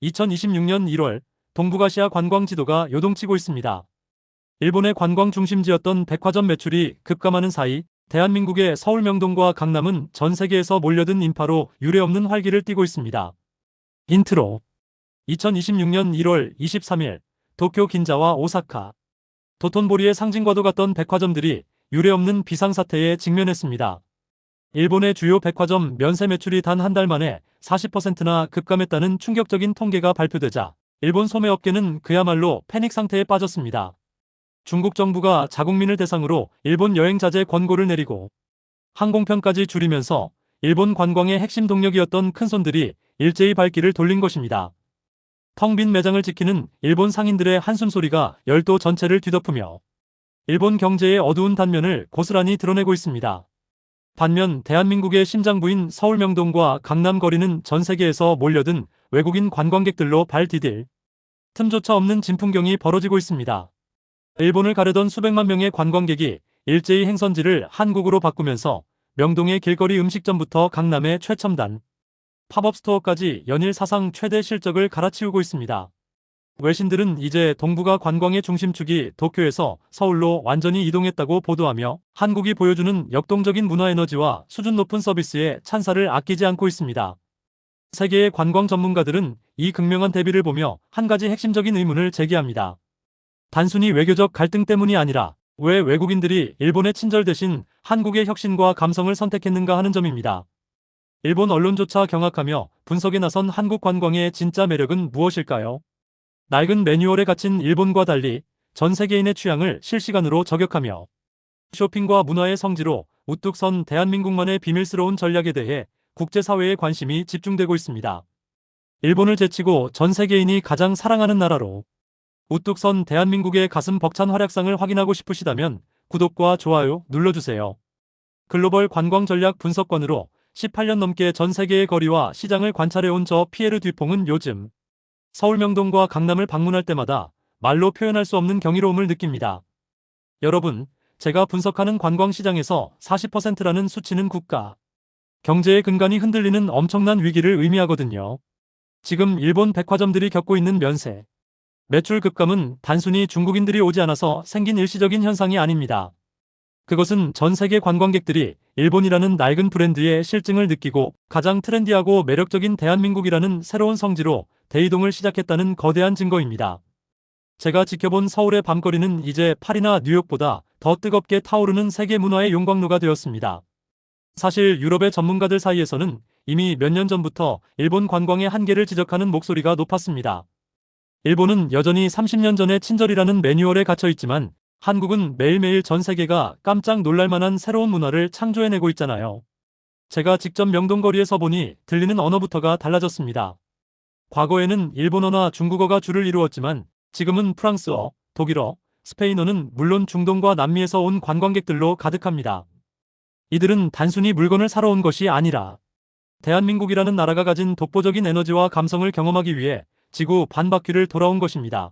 2026년 1월 동북아시아 관광 지도가 요동치고 있습니다. 일본의 관광 중심지였던 백화점 매출이 급감하는 사이 대한민국의 서울 명동과 강남은 전 세계에서 몰려든 인파로 유례없는 활기를 띠고 있습니다. 인트로 2026년 1월 23일 도쿄 긴자와 오사카, 도톤보리의 상징과도 같던 백화점들이 유례없는 비상사태에 직면했습니다. 일본의 주요 백화점 면세 매출이 단 한 달 만에 40%나 급감했다는 충격적인 통계가 발표되자 일본 소매업계는 그야말로 패닉 상태에 빠졌습니다. 중국 정부가 자국민을 대상으로 일본 여행 자제 권고를 내리고 항공편까지 줄이면서 일본 관광의 핵심 동력이었던 큰손들이 일제히 발길을 돌린 것입니다. 텅 빈 매장을 지키는 일본 상인들의 한숨소리가 열도 전체를 뒤덮으며 일본 경제의 어두운 단면을 고스란히 드러내고 있습니다. 반면 대한민국의 심장부인 서울 명동과 강남 거리는 전 세계에서 몰려든 외국인 관광객들로 발 디딜 틈조차 없는 진풍경이 벌어지고 있습니다. 일본을 가려던 수백만 명의 관광객이 일제히 행선지를 한국으로 바꾸면서 명동의 길거리 음식점부터 강남의 최첨단 팝업 스토어까지 연일 사상 최대 실적을 갈아치우고 있습니다. 외신들은 이제 동북아 관광의 중심축이 도쿄에서 서울로 완전히 이동했다고 보도하며 한국이 보여주는 역동적인 문화 에너지와 수준 높은 서비스에 찬사를 아끼지 않고 있습니다. 세계의 관광 전문가들은 이 극명한 대비를 보며 한 가지 핵심적인 의문을 제기합니다. 단순히 외교적 갈등 때문이 아니라 왜 외국인들이 일본의 친절 대신 한국의 혁신과 감성을 선택했는가 하는 점입니다. 일본 언론조차 경악하며 분석에 나선 한국 관광의 진짜 매력은 무엇일까요? 낡은 매뉴얼에 갇힌 일본과 달리 전 세계인의 취향을 실시간으로 저격하며 쇼핑과 문화의 성지로 우뚝 선 대한민국만의 비밀스러운 전략에 대해 국제사회의 관심이 집중되고 있습니다. 일본을 제치고 전 세계인이 가장 사랑하는 나라로 우뚝 선 대한민국의 가슴 벅찬 활약상을 확인하고 싶으시다면 구독과 좋아요 눌러주세요. 글로벌 관광 전략 분석관으로 18년 넘게 전 세계의 거리와 시장을 관찰해온 저 피에르 듀퐁은 요즘 서울 명동과 강남을 방문할 때마다 말로 표현할 수 없는 경이로움을 느낍니다. 여러분, 제가 분석하는 관광시장에서 40%라는 수치는 국가 경제의 근간이 흔들리는 엄청난 위기를 의미하거든요. 지금 일본 백화점들이 겪고 있는 면세 매출 급감은 단순히 중국인들이 오지 않아서 생긴 일시적인 현상이 아닙니다. 그것은 전 세계 관광객들이 일본이라는 낡은 브랜드의 실증을 느끼고 가장 트렌디하고 매력적인 대한민국이라는 새로운 성지로 대이동을 시작했다는 거대한 증거입니다. 제가 지켜본 서울의 밤거리는 이제 파리나 뉴욕보다 더 뜨겁게 타오르는 세계 문화의 용광로가 되었습니다. 사실 유럽의 전문가들 사이에서는 이미 몇 년 전부터 일본 관광의 한계를 지적하는 목소리가 높았습니다. 일본은 여전히 30년 전의 친절이라는 매뉴얼에 갇혀 있지만 한국은 매일매일 전 세계가 깜짝 놀랄만한 새로운 문화를 창조해내고 있잖아요. 제가 직접 명동거리에 서보니 들리는 언어부터가 달라졌습니다. 과거에는 일본어나 중국어가 주를 이루었지만 지금은 프랑스어, 독일어, 스페인어는 물론 중동과 남미에서 온 관광객들로 가득합니다. 이들은 단순히 물건을 사러 온 것이 아니라 대한민국이라는 나라가 가진 독보적인 에너지와 감성을 경험하기 위해 지구 반바퀴를 돌아온 것입니다.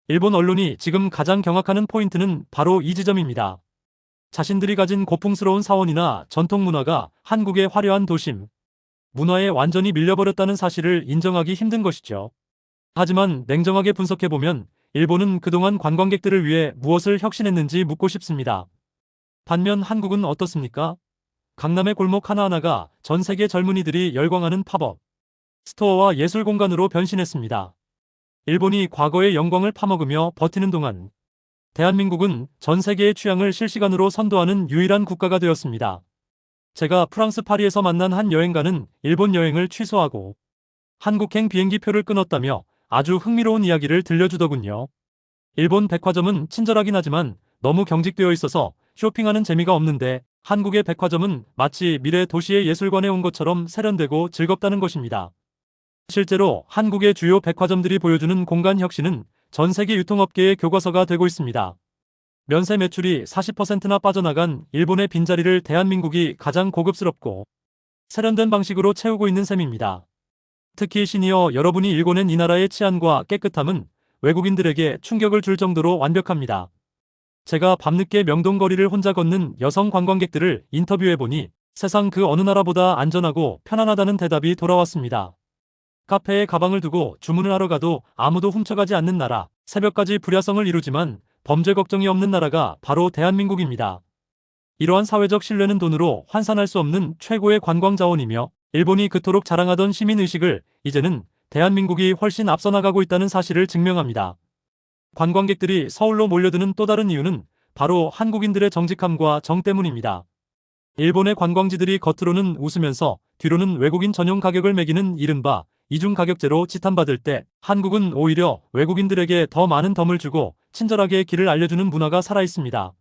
일본 언론이 지금 가장 경악하는 포인트는 바로 이 지점입니다. 자신들이 가진 고풍스러운 사원이나 전통 문화가 한국의 화려한 도심, 문화에 완전히 밀려버렸다는 사실을 인정하기 힘든 것이죠. 하지만 냉정하게 분석해보면 일본은 그동안 관광객들을 위해 무엇을 혁신했는지 묻고 싶습니다. 반면 한국은 어떻습니까? 강남의 골목 하나하나가 전 세계 젊은이들이 열광하는 팝업 스토어와 예술 공간으로 변신했습니다. 일본이 과거의 영광을 파먹으며 버티는 동안 대한민국은 전 세계의 취향을 실시간으로 선도하는 유일한 국가가 되었습니다. 제가 프랑스 파리에서 만난 한 여행가는 일본 여행을 취소하고 한국행 비행기 표를 끊었다며 아주 흥미로운 이야기를 들려주더군요. 일본 백화점은 친절하긴 하지만 너무 경직되어 있어서 쇼핑하는 재미가 없는데 한국의 백화점은 마치 미래 도시의 예술관에 온 것처럼 세련되고 즐겁다는 것입니다. 실제로 한국의 주요 백화점들이 보여주는 공간 혁신은 전 세계 유통업계의 교과서가 되고 있습니다. 면세 매출이 40%나 빠져나간 일본의 빈자리를 대한민국이 가장 고급스럽고 세련된 방식으로 채우고 있는 셈입니다. 특히 시니어 여러분이 일궈낸 이 나라의 치안과 깨끗함은 외국인들에게 충격을 줄 정도로 완벽합니다. 제가 밤늦게 명동거리를 혼자 걷는 여성 관광객들을 인터뷰해보니 세상 그 어느 나라보다 안전하고 편안하다는 대답이 돌아왔습니다. 카페에 가방을 두고 주문을 하러 가도 아무도 훔쳐가지 않는 나라, 새벽까지 불야성을 이루지만 범죄 걱정이 없는 나라가 바로 대한민국입니다. 이러한 사회적 신뢰는 돈으로 환산할 수 없는 최고의 관광 자원이며 일본이 그토록 자랑하던 시민의식을 이제는 대한민국이 훨씬 앞서 나가고 있다는 사실을 증명합니다. 관광객들이 서울로 몰려드는 또 다른 이유는 바로 한국인들의 정직함과 정 때문입니다. 일본의 관광지들이 겉으로는 웃으면서 뒤로는 외국인 전용 가격을 매기는 이른바 이중 가격제로 지탄받을 때 한국은 오히려 외국인들에게 더 많은 덤을 주고 친절하게 길을 알려주는 문화가 살아있습니다.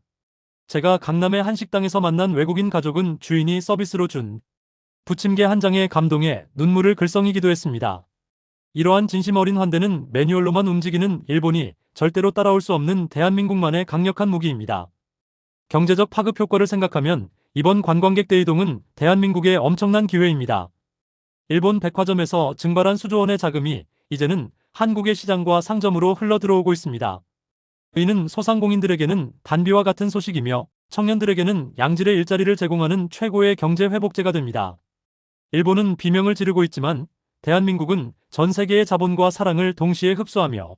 제가 강남의 한 식당에서 만난 외국인 가족은 주인이 서비스로 준 부침개 한 장에 감동해 눈물을 글썽이기도 했습니다. 이러한 진심 어린 환대는 매뉴얼로만 움직이는 일본이 절대로 따라올 수 없는 대한민국만의 강력한 무기입니다. 경제적 파급 효과를 생각하면 이번 관광객 대이동은 대한민국의 엄청난 기회입니다. 일본 백화점에서 증발한 수조 원의 자금이 이제는 한국의 시장과 상점으로 흘러들어오고 있습니다. 이는 소상공인들에게는 단비와 같은 소식이며 청년들에게는 양질의 일자리를 제공하는 최고의 경제 회복제가 됩니다. 일본은 비명을 지르고 있지만 대한민국은 전 세계의 자본과 사랑을 동시에 흡수하며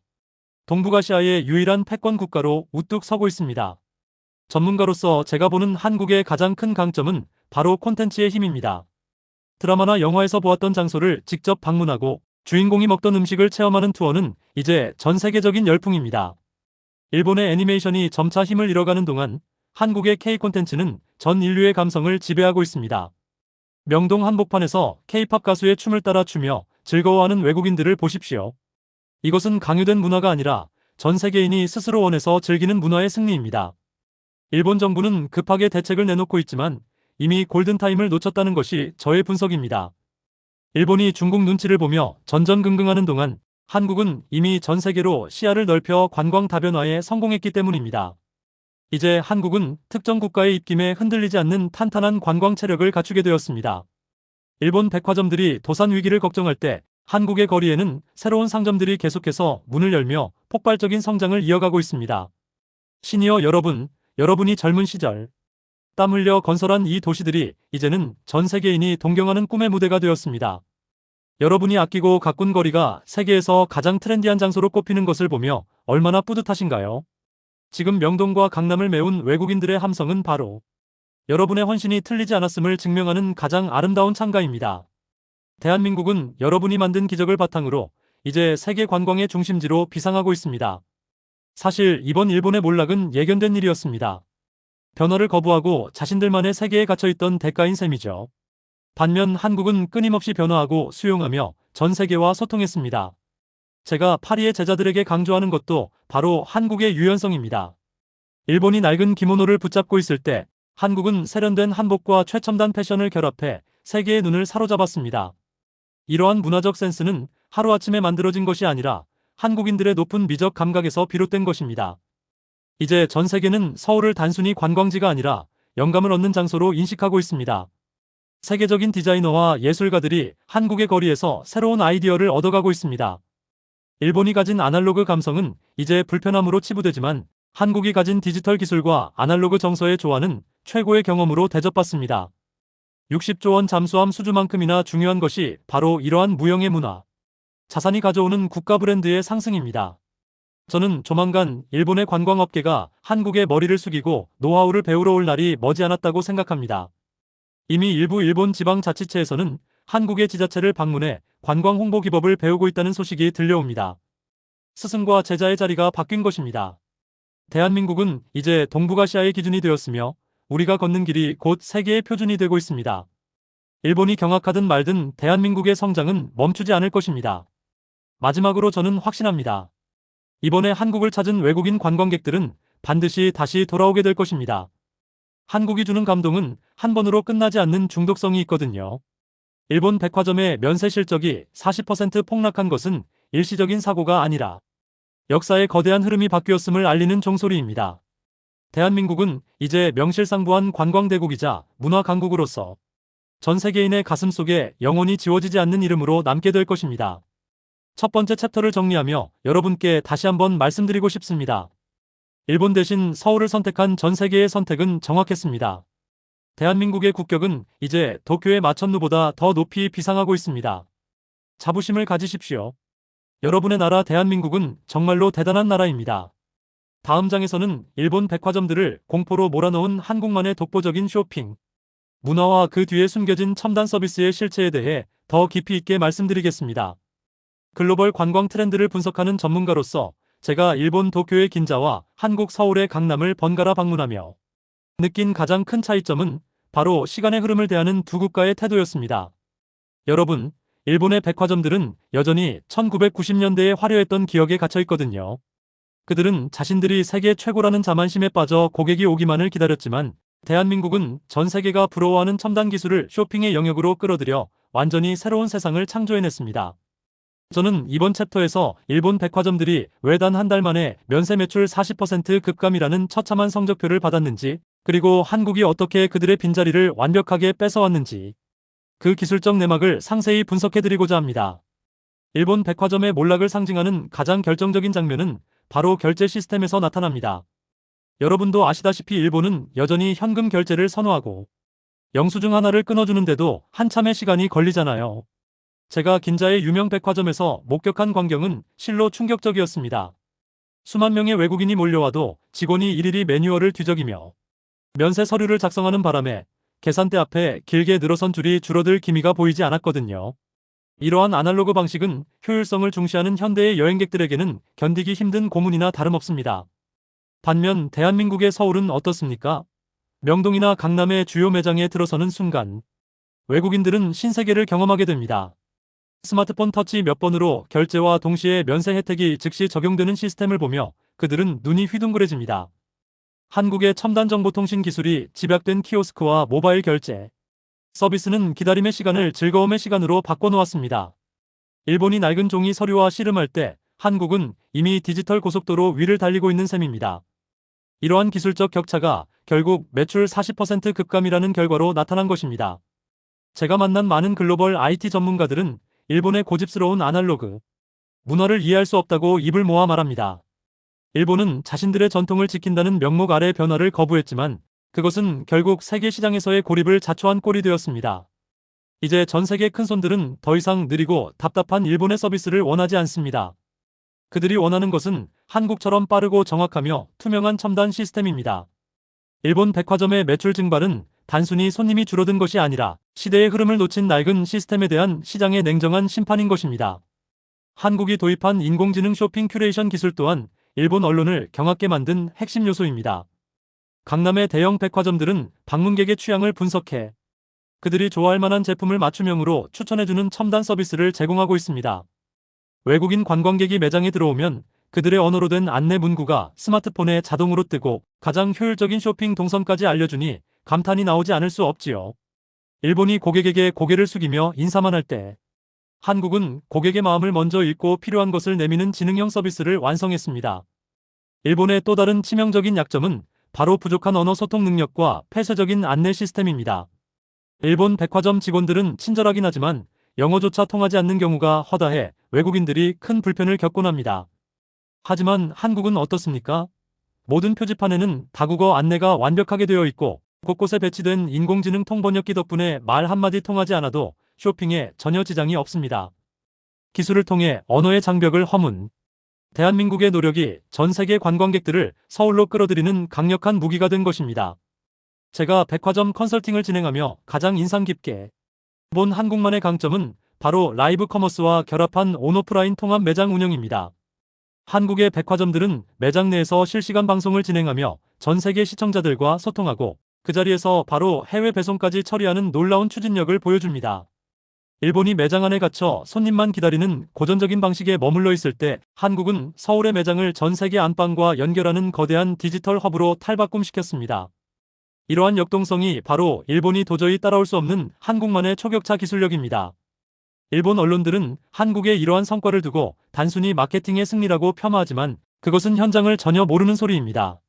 동북아시아의 유일한 패권 국가로 우뚝 서고 있습니다. 전문가로서 제가 보는 한국의 가장 큰 강점은 바로 콘텐츠의 힘입니다. 드라마나 영화에서 보았던 장소를 직접 방문하고 주인공이 먹던 음식을 체험하는 투어는 이제 전 세계적인 열풍입니다. 일본의 애니메이션이 점차 힘을 잃어가는 동안 한국의 K 콘텐츠는 전 인류의 감성을 지배하고 있습니다. 명동 한복판에서 K-팝 가수의 춤을 따라 추며 즐거워하는 외국인들을 보십시오. 이것은 강요된 문화가 아니라 전 세계인이 스스로 원해서 즐기는 문화의 승리입니다. 일본 정부는 급하게 대책을 내놓고 있지만 이미 골든타임을 놓쳤다는 것이 저의 분석입니다. 일본이 중국 눈치를 보며 전전긍긍하는 동안 한국은 이미 전 세계로 시야를 넓혀 관광 다변화에 성공했기 때문입니다. 이제 한국은 특정 국가의 입김에 흔들리지 않는 탄탄한 관광 체력을 갖추게 되었습니다. 일본 백화점들이 도산 위기를 걱정할 때 한국의 거리에는 새로운 상점들이 계속해서 문을 열며 폭발적인 성장을 이어가고 있습니다. 시니어 여러분, 여러분이 젊은 시절 땀 흘려 건설한 이 도시들이 이제는 전 세계인이 동경하는 꿈의 무대가 되었습니다. 여러분이 아끼고 가꾼 거리가 세계에서 가장 트렌디한 장소로 꼽히는 것을 보며 얼마나 뿌듯하신가요? 지금 명동과 강남을 메운 외국인들의 함성은 바로 여러분의 헌신이 틀리지 않았음을 증명하는 가장 아름다운 찬가입니다. 대한민국은 여러분이 만든 기적을 바탕으로 이제 세계 관광의 중심지로 비상하고 있습니다. 사실 이번 일본의 몰락은 예견된 일이었습니다. 변화를 거부하고 자신들만의 세계에 갇혀있던 대가인 셈이죠. 반면 한국은 끊임없이 변화하고 수용하며 전 세계와 소통했습니다. 제가 파리의 제자들에게 강조하는 것도 바로 한국의 유연성입니다. 일본이 낡은 기모노를 붙잡고 있을 때 한국은 세련된 한복과 최첨단 패션을 결합해 세계의 눈을 사로잡았습니다. 이러한 문화적 센스는 하루아침에 만들어진 것이 아니라 한국인들의 높은 미적 감각에서 비롯된 것입니다. 이제 전 세계는 서울을 단순히 관광지가 아니라 영감을 얻는 장소로 인식하고 있습니다. 세계적인 디자이너와 예술가들이 한국의 거리에서 새로운 아이디어를 얻어가고 있습니다. 일본이 가진 아날로그 감성은 이제 불편함으로 치부되지만 한국이 가진 디지털 기술과 아날로그 정서의 조화는 최고의 경험으로 대접받습니다. 60조 원 잠수함 수주만큼이나 중요한 것이 바로 이러한 무형의 문화, 자산이 가져오는 국가 브랜드의 상승입니다. 저는 조만간 일본의 관광업계가 한국의 머리를 숙이고 노하우를 배우러 올 날이 머지않았다고 생각합니다. 이미 일부 일본 지방자치체에서는 한국의 지자체를 방문해 관광 홍보 기법을 배우고 있다는 소식이 들려옵니다. 스승과 제자의 자리가 바뀐 것입니다. 대한민국은 이제 동북아시아의 기준이 되었으며 우리가 걷는 길이 곧 세계의 표준이 되고 있습니다. 일본이 경악하든 말든 대한민국의 성장은 멈추지 않을 것입니다. 마지막으로 저는 확신합니다. 이번에 한국을 찾은 외국인 관광객들은 반드시 다시 돌아오게 될 것입니다. 한국이 주는 감동은 한 번으로 끝나지 않는 중독성이 있거든요. 일본 백화점의 면세 실적이 40% 폭락한 것은 일시적인 사고가 아니라 역사의 거대한 흐름이 바뀌었음을 알리는 종소리입니다. 대한민국은 이제 명실상부한 관광대국이자 문화강국으로서 전 세계인의 가슴 속에 영원히 지워지지 않는 이름으로 남게 될 것입니다. 첫 번째 챕터를 정리하며 여러분께 다시 한번 말씀드리고 싶습니다. 일본 대신 서울을 선택한 전 세계의 선택은 정확했습니다. 대한민국의 국격은 이제 도쿄의 마천루보다 더 높이 비상하고 있습니다. 자부심을 가지십시오. 여러분의 나라 대한민국은 정말로 대단한 나라입니다. 다음 장에서는 일본 백화점들을 공포로 몰아넣은 한국만의 독보적인 쇼핑 문화와 그 뒤에 숨겨진 첨단 서비스의 실체에 대해 더 깊이 있게 말씀드리겠습니다. 글로벌 관광 트렌드를 분석하는 전문가로서 제가 일본 도쿄의 긴자와 한국 서울의 강남을 번갈아 방문하며 느낀 가장 큰 차이점은 바로 시간의 흐름을 대하는 두 국가의 태도였습니다. 여러분, 일본의 백화점들은 여전히 1990년대에 화려했던 기억에 갇혀 있거든요. 그들은 자신들이 세계 최고라는 자만심에 빠져 고객이 오기만을 기다렸지만 대한민국은 전 세계가 부러워하는 첨단 기술을 쇼핑의 영역으로 끌어들여 완전히 새로운 세상을 창조해냈습니다. 저는 이번 챕터에서 일본 백화점들이 왜 단 한 달 만에 면세 매출 40% 급감이라는 처참한 성적표를 받았는지, 그리고 한국이 어떻게 그들의 빈자리를 완벽하게 뺏어왔는지, 그 기술적 내막을 상세히 분석해드리고자 합니다. 일본 백화점의 몰락을 상징하는 가장 결정적인 장면은 바로 결제 시스템에서 나타납니다. 여러분도 아시다시피 일본은 여전히 현금 결제를 선호하고 영수증 하나를 끊어주는데도 한참의 시간이 걸리잖아요. 제가 긴자의 유명 백화점에서 목격한 광경은 실로 충격적이었습니다. 수만 명의 외국인이 몰려와도 직원이 일일이 매뉴얼을 뒤적이며 면세 서류를 작성하는 바람에 계산대 앞에 길게 늘어선 줄이 줄어들 기미가 보이지 않았거든요. 이러한 아날로그 방식은 효율성을 중시하는 현대의 여행객들에게는 견디기 힘든 고문이나 다름없습니다. 반면 대한민국의 서울은 어떻습니까? 명동이나 강남의 주요 매장에 들어서는 순간 외국인들은 신세계를 경험하게 됩니다. 스마트폰 터치 몇 번으로 결제와 동시에 면세 혜택이 즉시 적용되는 시스템을 보며 그들은 눈이 휘둥그레집니다. 한국의 첨단 정보통신 기술이 집약된 키오스크와 모바일 결제 서비스는 기다림의 시간을 즐거움의 시간으로 바꿔놓았습니다. 일본이 낡은 종이 서류와 씨름할 때 한국은 이미 디지털 고속도로 위를 달리고 있는 셈입니다. 이러한 기술적 격차가 결국 매출 40% 급감이라는 결과로 나타난 것입니다. 제가 만난 많은 글로벌 IT 전문가들은 일본의 고집스러운 아날로그 문화를 이해할 수 없다고 입을 모아 말합니다. 일본은 자신들의 전통을 지킨다는 명목 아래 변화를 거부했지만 그것은 결국 세계 시장에서의 고립을 자초한 꼴이 되었습니다. 이제 전 세계 큰손들은 더 이상 느리고 답답한 일본의 서비스를 원하지 않습니다. 그들이 원하는 것은 한국처럼 빠르고 정확하며 투명한 첨단 시스템입니다. 일본 백화점의 매출 증발은 단순히 손님이 줄어든 것이 아니라 시대의 흐름을 놓친 낡은 시스템에 대한 시장의 냉정한 심판인 것입니다. 한국이 도입한 인공지능 쇼핑 큐레이션 기술 또한 일본 언론을 경악게 만든 핵심 요소입니다. 강남의 대형 백화점들은 방문객의 취향을 분석해 그들이 좋아할 만한 제품을 맞춤형으로 추천해주는 첨단 서비스를 제공하고 있습니다. 외국인 관광객이 매장에 들어오면 그들의 언어로 된 안내 문구가 스마트폰에 자동으로 뜨고 가장 효율적인 쇼핑 동선까지 알려주니 감탄이 나오지 않을 수 없지요. 일본이 고객에게 고개를 숙이며 인사만 할 때 한국은 고객의 마음을 먼저 읽고 필요한 것을 내미는 지능형 서비스를 완성했습니다. 일본의 또 다른 치명적인 약점은 바로 부족한 언어 소통 능력과 폐쇄적인 안내 시스템입니다. 일본 백화점 직원들은 친절하긴 하지만 영어조차 통하지 않는 경우가 허다해 외국인들이 큰 불편을 겪곤 합니다. 하지만 한국은 어떻습니까? 모든 표지판에는 다국어 안내가 완벽하게 되어 있고 곳곳에 배치된 인공지능 통번역기 덕분에 말 한마디 통하지 않아도 쇼핑에 전혀 지장이 없습니다. 기술을 통해 언어의 장벽을 허문 대한민국의 노력이 전 세계 관광객들을 서울로 끌어들이는 강력한 무기가 된 것입니다. 제가 백화점 컨설팅을 진행하며 가장 인상 깊게 본 한국만의 강점은 바로 라이브 커머스와 결합한 온오프라인 통합 매장 운영입니다. 한국의 백화점들은 매장 내에서 실시간 방송을 진행하며 전 세계 시청자들과 소통하고 그 자리에서 바로 해외 배송까지 처리하는 놀라운 추진력을 보여줍니다. 일본이 매장 안에 갇혀 손님만 기다리는 고전적인 방식에 머물러 있을 때 한국은 서울의 매장을 전 세계 안방과 연결하는 거대한 디지털 허브로 탈바꿈시켰습니다. 이러한 역동성이 바로 일본이 도저히 따라올 수 없는 한국만의 초격차 기술력입니다. 일본 언론들은 한국의 이러한 성과를 두고 단순히 마케팅의 승리라고 폄하하지만 그것은 현장을 전혀 모르는 소리입니다.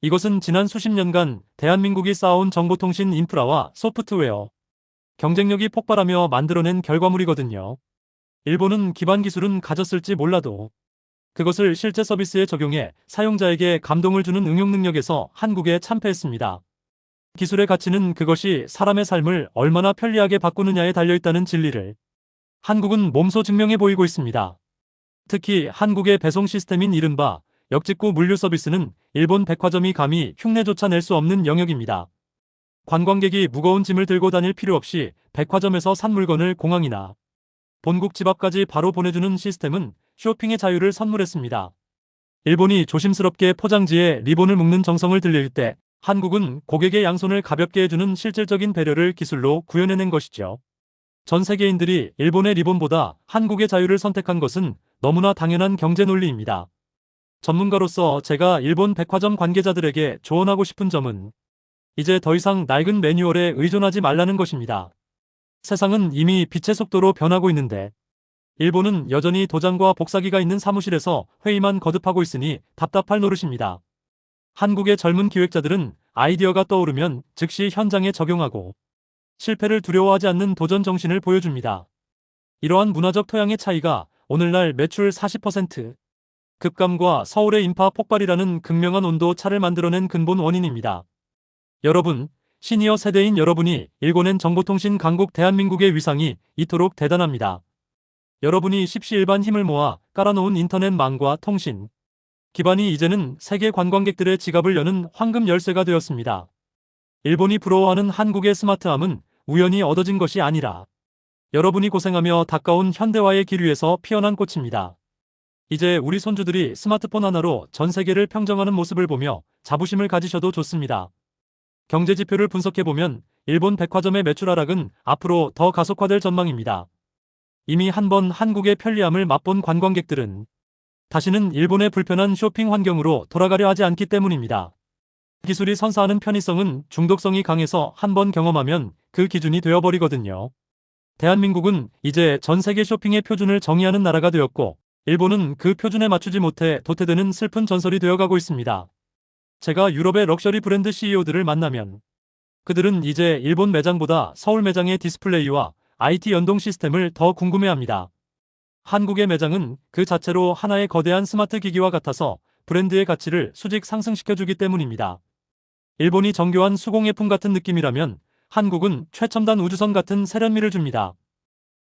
이것은 지난 수십 년간 대한민국이 쌓아온 정보통신 인프라와 소프트웨어, 경쟁력이 폭발하며 만들어낸 결과물이거든요. 일본은 기반 기술은 가졌을지 몰라도 그것을 실제 서비스에 적용해 사용자에게 감동을 주는 응용 능력에서 한국에 참패했습니다. 기술의 가치는 그것이 사람의 삶을 얼마나 편리하게 바꾸느냐에 달려있다는 진리를 한국은 몸소 증명해 보이고 있습니다. 특히 한국의 배송 시스템인 이른바 역직구 물류 서비스는 일본 백화점이 감히 흉내조차 낼 수 없는 영역입니다. 관광객이 무거운 짐을 들고 다닐 필요 없이 백화점에서 산 물건을 공항이나 본국 집 앞까지 바로 보내주는 시스템은 쇼핑의 자유를 선물했습니다. 일본이 조심스럽게 포장지에 리본을 묶는 정성을 들릴 때 한국은 고객의 양손을 가볍게 해주는 실질적인 배려를 기술로 구현해낸 것이죠. 전 세계인들이 일본의 리본보다 한국의 자유를 선택한 것은 너무나 당연한 경제 논리입니다. 전문가로서 제가 일본 백화점 관계자들에게 조언하고 싶은 점은 이제 더 이상 낡은 매뉴얼에 의존하지 말라는 것입니다. 세상은 이미 빛의 속도로 변하고 있는데 일본은 여전히 도장과 복사기가 있는 사무실에서 회의만 거듭하고 있으니 답답할 노릇입니다. 한국의 젊은 기획자들은 아이디어가 떠오르면 즉시 현장에 적용하고 실패를 두려워하지 않는 도전 정신을 보여줍니다. 이러한 문화적 토양의 차이가 오늘날 매출 40% 급감과 서울의 인파 폭발이라는 극명한 온도 차를 만들어낸 근본 원인입니다. 여러분, 시니어 세대인 여러분이 일궈낸 정보통신 강국 대한민국의 위상이 이토록 대단합니다. 여러분이 십시일반 힘을 모아 깔아놓은 인터넷망과 통신 기반이 이제는 세계 관광객들의 지갑을 여는 황금 열쇠가 되었습니다. 일본이 부러워하는 한국의 스마트함은 우연히 얻어진 것이 아니라 여러분이 고생하며 닦아온 현대화의 길 위에서 피어난 꽃입니다. 이제 우리 손주들이 스마트폰 하나로 전 세계를 평정하는 모습을 보며 자부심을 가지셔도 좋습니다. 경제 지표를 분석해보면 일본 백화점의 매출 하락은 앞으로 더 가속화될 전망입니다. 이미 한번 한국의 편리함을 맛본 관광객들은 다시는 일본의 불편한 쇼핑 환경으로 돌아가려 하지 않기 때문입니다. 기술이 선사하는 편의성은 중독성이 강해서 한번 경험하면 그 기준이 되어버리거든요. 대한민국은 이제 전 세계 쇼핑의 표준을 정의하는 나라가 되었고 일본은 그 표준에 맞추지 못해 도태되는 슬픈 전설이 되어가고 있습니다. 제가 유럽의 럭셔리 브랜드 CEO들을 만나면 그들은 이제 일본 매장보다 서울 매장의 디스플레이와 IT 연동 시스템을 더 궁금해합니다. 한국의 매장은 그 자체로 하나의 거대한 스마트 기기와 같아서 브랜드의 가치를 수직 상승시켜주기 때문입니다. 일본이 정교한 수공예품 같은 느낌이라면 한국은 최첨단 우주선 같은 세련미를 줍니다.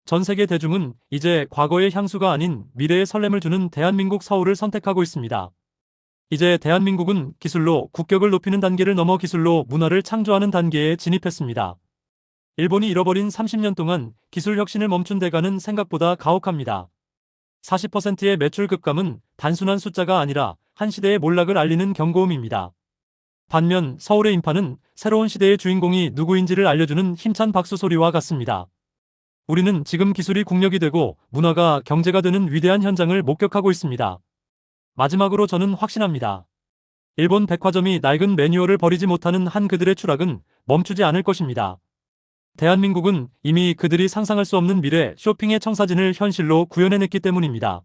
전 세계 대중은 이제 과거의 향수가 아닌 미래의 설렘을 주는 대한민국 서울을 선택하고 있습니다. 이제 대한민국은 기술로 국격을 높이는 단계를 넘어 기술로 문화를 창조하는 단계에 진입했습니다. 일본이 잃어버린 30년 동안 기술 혁신을 멈춘 대가는 생각보다 가혹합니다. 40%의 매출 급감은 단순한 숫자가 아니라 한 시대의 몰락을 알리는 경고음입니다. 반면 서울의 인파는 새로운 시대의 주인공이 누구인지를 알려주는 힘찬 박수 소리와 같습니다. 우리는 지금 기술이 국력이 되고 문화가 경제가 되는 위대한 현장을 목격하고 있습니다. 마지막으로 저는 확신합니다. 일본 백화점이 낡은 매뉴얼을 버리지 못하는 한 그들의 추락은 멈추지 않을 것입니다. 대한민국은 이미 그들이 상상할 수 없는 미래 쇼핑의 청사진을 현실로 구현해냈기 때문입니다.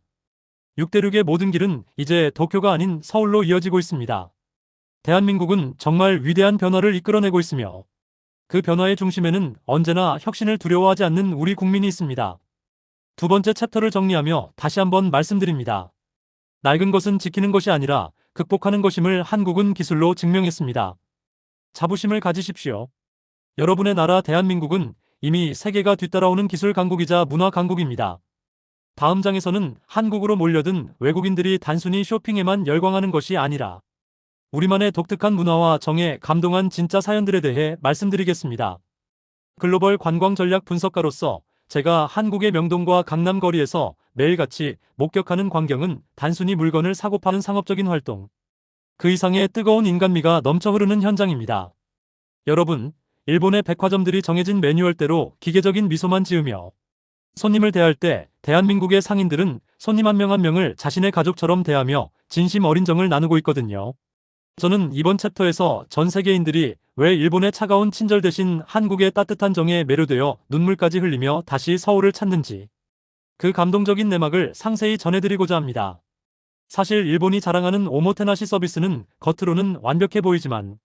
6대륙의 모든 길은 이제 도쿄가 아닌 서울로 이어지고 있습니다. 대한민국은 정말 위대한 변화를 이끌어내고 있으며 그 변화의 중심에는 언제나 혁신을 두려워하지 않는 우리 국민이 있습니다. 두 번째 챕터를 정리하며 다시 한번 말씀드립니다. 낡은 것은 지키는 것이 아니라 극복하는 것임을 한국은 기술로 증명했습니다. 자부심을 가지십시오. 여러분의 나라 대한민국은 이미 세계가 뒤따라오는 기술 강국이자 문화 강국입니다. 다음 장에서는 한국으로 몰려든 외국인들이 단순히 쇼핑에만 열광하는 것이 아니라 우리만의 독특한 문화와 정에 감동한 진짜 사연들에 대해 말씀드리겠습니다. 글로벌 관광 전략 분석가로서 제가 한국의 명동과 강남 거리에서 매일같이 목격하는 광경은 단순히 물건을 사고 파는 상업적인 활동, 그 이상의 뜨거운 인간미가 넘쳐 흐르는 현장입니다. 여러분, 일본의 백화점들이 정해진 매뉴얼대로 기계적인 미소만 지으며 손님을 대할 때 대한민국의 상인들은 손님 한 명 한 명을 자신의 가족처럼 대하며 진심 어린 정을 나누고 있거든요. 저는 이번 챕터에서 전 세계인들이 왜 일본의 차가운 친절 대신 한국의 따뜻한 정에 매료되어 눈물까지 흘리며 다시 서울을 찾는지 그 감동적인 내막을 상세히 전해드리고자 합니다. 사실 일본이 자랑하는 오모테나시 서비스는 겉으로는 완벽해 보이지만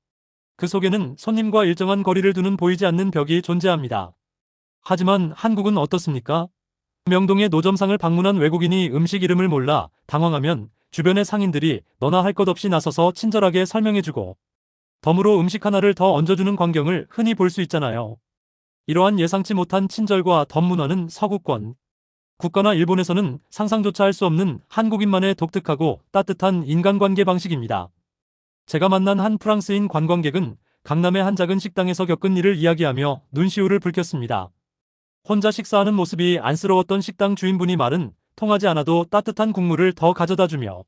그 속에는 손님과 일정한 거리를 두는 보이지 않는 벽이 존재합니다. 하지만 한국은 어떻습니까? 명동의 노점상을 방문한 외국인이 음식 이름을 몰라 당황하면 주변의 상인들이 너나 할 것 없이 나서서 친절하게 설명해주고 덤으로 음식 하나를 더 얹어주는 광경을 흔히 볼 수 있잖아요. 이러한 예상치 못한 친절과 덤 문화는 서구권, 국가나 일본에서는 상상조차 할 수 없는 한국인만의 독특하고 따뜻한 인간관계 방식입니다. 제가 만난 한 프랑스인 관광객은 강남의 한 작은 식당에서 겪은 일을 이야기하며 눈시울을 붉혔습니다. 혼자 식사하는 모습이 안쓰러웠던 식당 주인분이 말은 통하지 않아도 따뜻한 국물을 더 가져다 주며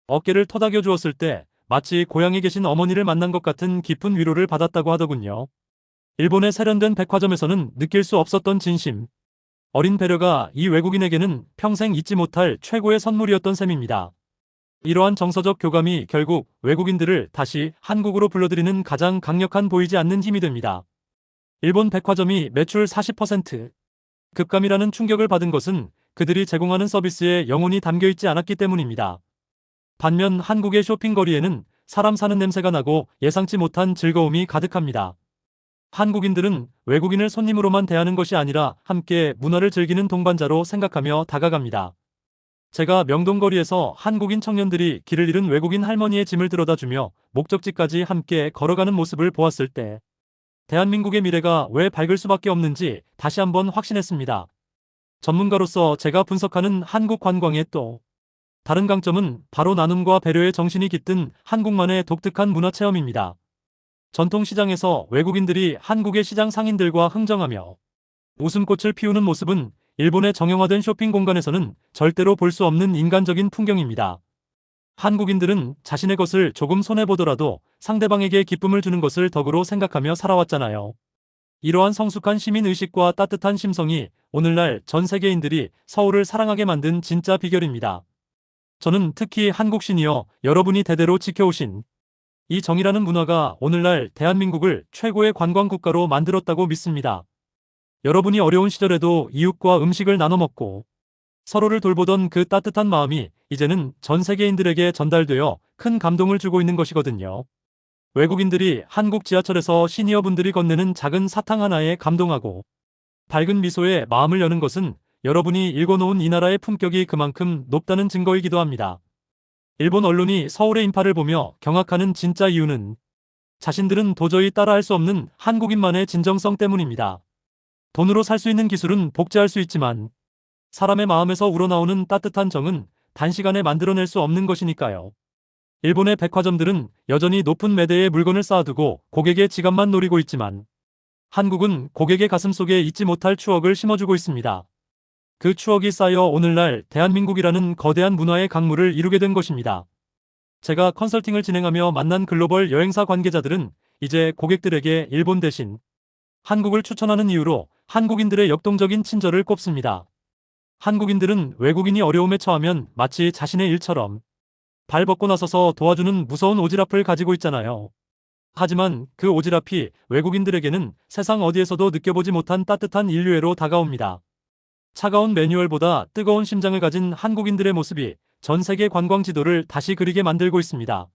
어깨를 토닥여 주었을 때 마치 고향에 계신 어머니를 만난 것 같은 깊은 위로를 받았다고 하더군요. 일본의 세련된 백화점에서는 느낄 수 없었던 진심, 어린 배려가 이 외국인에게는 평생 잊지 못할 최고의 선물이었던 셈입니다. 이러한 정서적 교감이 결국 외국인들을 다시 한국으로 불러들이는 가장 강력한 보이지 않는 힘이 됩니다. 일본 백화점이 매출 40% 급감이라는 충격을 받은 것은 그들이 제공하는 서비스에 영혼이 담겨 있지 않았기 때문입니다. 반면 한국의 쇼핑거리에는 사람 사는 냄새가 나고 예상치 못한 즐거움이 가득합니다. 한국인들은 외국인을 손님으로만 대하는 것이 아니라 함께 문화를 즐기는 동반자로 생각하며 다가갑니다. 제가 명동거리에서 한국인 청년들이 길을 잃은 외국인 할머니의 짐을 들어다주며 목적지까지 함께 걸어가는 모습을 보았을 때 대한민국의 미래가 왜 밝을 수밖에 없는지 다시 한번 확신했습니다. 전문가로서 제가 분석하는 한국 관광의 또 다른 강점은 바로 나눔과 배려의 정신이 깃든 한국만의 독특한 문화체험입니다. 전통시장에서 외국인들이 한국의 시장 상인들과 흥정하며 웃음꽃을 피우는 모습은 일본의 정형화된 쇼핑 공간에서는 절대로 볼 수 없는 인간적인 풍경입니다. 한국인들은 자신의 것을 조금 손해보더라도 상대방에게 기쁨을 주는 것을 덕으로 생각하며 살아왔잖아요. 이러한 성숙한 시민의식과 따뜻한 심성이 오늘날 전 세계인들이 서울을 사랑하게 만든 진짜 비결입니다. 저는 특히 한국 시니어 여러분이 대대로 지켜오신 이 정이라는 문화가 오늘날 대한민국을 최고의 관광국가로 만들었다고 믿습니다. 여러분이 어려운 시절에도 이웃과 음식을 나눠 먹고 서로를 돌보던 그 따뜻한 마음이 이제는 전 세계인들에게 전달되어 큰 감동을 주고 있는 것이거든요. 외국인들이 한국 지하철에서 시니어분들이 건네는 작은 사탕 하나에 감동하고 밝은 미소에 마음을 여는 것은 여러분이 읽어놓은 이 나라의 품격이 그만큼 높다는 증거이기도 합니다. 일본 언론이 서울의 인파를 보며 경악하는 진짜 이유는 자신들은 도저히 따라할 수 없는 한국인만의 진정성 때문입니다. 돈으로 살 수 있는 기술은 복제할 수 있지만 사람의 마음에서 우러나오는 따뜻한 정은 단시간에 만들어낼 수 없는 것이니까요. 일본의 백화점들은 여전히 높은 매대에 물건을 쌓아두고 고객의 지갑만 노리고 있지만 한국은 고객의 가슴속에 잊지 못할 추억을 심어주고 있습니다. 그 추억이 쌓여 오늘날 대한민국이라는 거대한 문화의 강물을 이루게 된 것입니다. 제가 컨설팅을 진행하며 만난 글로벌 여행사 관계자들은 이제 고객들에게 일본 대신 한국을 추천하는 이유로 한국인들의 역동적인 친절을 꼽습니다. 한국인들은 외국인이 어려움에 처하면 마치 자신의 일처럼 발 벗고 나서서 도와주는 무서운 오지랖을 가지고 있잖아요. 하지만 그 오지랖이 외국인들에게는 세상 어디에서도 느껴보지 못한 따뜻한 인류애로 다가옵니다. 차가운 매뉴얼보다 뜨거운 심장을 가진 한국인들의 모습이 전 세계 관광 지도를 다시 그리게 만들고 있습니다.